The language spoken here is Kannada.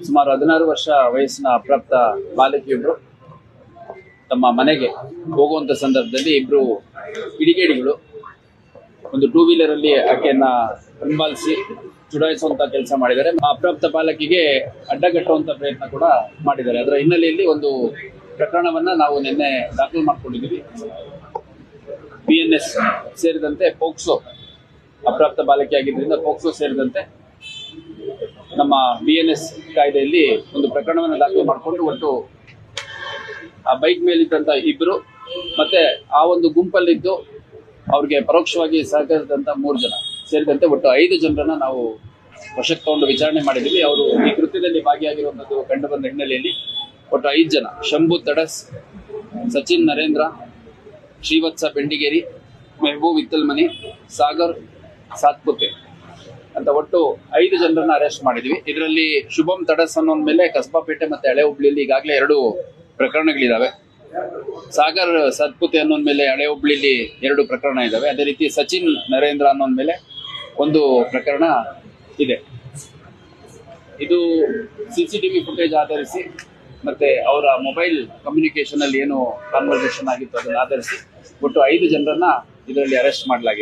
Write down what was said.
ಸುಮಾರು 16 ವರ್ಷ ವಯಸ್ಸಿನ ಅಪ್ರಾಪ್ತ ಬಾಲಕಿಯೊಬ್ಬರು ತಮ್ಮ ಮನೆಗೆ ಹೋಗುವಂತ ಸಂದರ್ಭದಲ್ಲಿ ಇಬ್ರು ಕಿಡಿಗೇಡಿಗಳು ಒಂದು 2 ವೀಲರ್ ಅಲ್ಲಿ ಆಕೆಯನ್ನ ಹಿಂಬಾಲಿಸಿ ಚುಡಾಯಿಸುವಂತ ಕೆಲಸ ಮಾಡಿದ್ದಾರೆ. ಅಪ್ರಾಪ್ತ ಬಾಲಕಿಗೆ ಅಡ್ಡಗಟ್ಟುವಂತ ಪ್ರಯತ್ನ ಕೂಡ ಮಾಡಿದ್ದಾರೆ. ಅದರ ಹಿನ್ನೆಲೆಯಲ್ಲಿ ಒಂದು ಪ್ರಕರಣವನ್ನ ನಾವು ನಿನ್ನೆ ದಾಖಲು ಮಾಡ್ಕೊಂಡಿದ್ದೀವಿ. BNS ಸೇರಿದಂತೆ ಪೋಕ್ಸೋ, ಅಪ್ರಾಪ್ತ ಬಾಲಕಿ ಆಗಿದ್ದರಿಂದ ಪೋಕ್ಸೋ ಸೇರಿದಂತೆ ನಮ್ಮ BNS ಕಾಯ್ದೆಯಲ್ಲಿ ಒಂದು ಪ್ರಕರಣವನ್ನು ದಾಖಲು ಮಾಡಿಕೊಂಡು ಒಟ್ಟು ಆ ಬೈಕ್ ಮೇಲಿದ್ದಂತ ಇಬ್ರು ಮತ್ತೆ ಆ ಒಂದು ಗುಂಪಲ್ಲಿದ್ದು ಅವ್ರಿಗೆ ಪರೋಕ್ಷವಾಗಿ ಸಹಕರಿಸಿದಂತ 3 ಜನ ಸೇರಿದಂತೆ ಒಟ್ಟು 5 ಜನರನ್ನ ನಾವು ವಶಕ್ಕೆ ತಗೊಂಡು ವಿಚಾರಣೆ ಮಾಡಿದ್ದೀವಿ. ಅವರು ಈ ಕೃತ್ಯದಲ್ಲಿ ಭಾಗಿಯಾಗಿರುವಂತದ್ದು ಕಂಡು ಬಂದ ಹಿನ್ನೆಲೆಯಲ್ಲಿ ಒಟ್ಟು 5 ಜನ, ಶಂಭು ತಡಸ್, ಸಚಿನ್ ನರೇಂದ್ರ, ಶ್ರೀವತ್ಸ ಬೆಂಡಿಗೇರಿ, ಮೆಹಬೂಬ್ ಇತ್ತಲ್ಮನಿ, ಸಾಗರ್ ಸಾತ್ಪುತೆ ಅಂತ ಒಟ್ಟು 5 ಜನರನ್ನ ಅರೆಸ್ಟ್ ಮಾಡಿದ್ವಿ. ಇದರಲ್ಲಿ ಶುಭಂ ತಡಸ್ ಅನ್ನೋನ್ ಮೇಲೆ ಕಸ್ಬಾಪೇಟೆ ಮತ್ತೆ ಹಳೆ ಹುಬ್ಳಿಯಲ್ಲಿ ಈಗಾಗಲೇ 2 ಪ್ರಕರಣಗಳಿದಾವೆ. ಸಾಗರ್ ಸತ್ಪುತೆ ಅನ್ನೋನ್ ಮೇಲೆ ಹಳೆ ಹುಬ್ಳಿಲಿ 2 ಪ್ರಕರಣ ಇದಾವೆ. ಅದೇ ರೀತಿ ಸಚಿನ್ ನರೇಂದ್ರ ಅನ್ನೋನ್ ಮೇಲೆ 1 ಪ್ರಕರಣ ಇದೆ. ಇದು CCTV ಫುಟೇಜ್ ಆಧರಿಸಿ ಮತ್ತೆ ಅವರ ಮೊಬೈಲ್ ಕಮ್ಯುನಿಕೇಶನ್ ಅಲ್ಲಿ ಏನು ಕಾನ್ವರ್ಸೇಷನ್ ಆಗಿತ್ತು ಅದನ್ನು ಆಧರಿಸಿ ಒಟ್ಟು 5 ಜನರನ್ನ ಇದರಲ್ಲಿ ಅರೆಸ್ಟ್ ಮಾಡಲಾಗಿದೆ.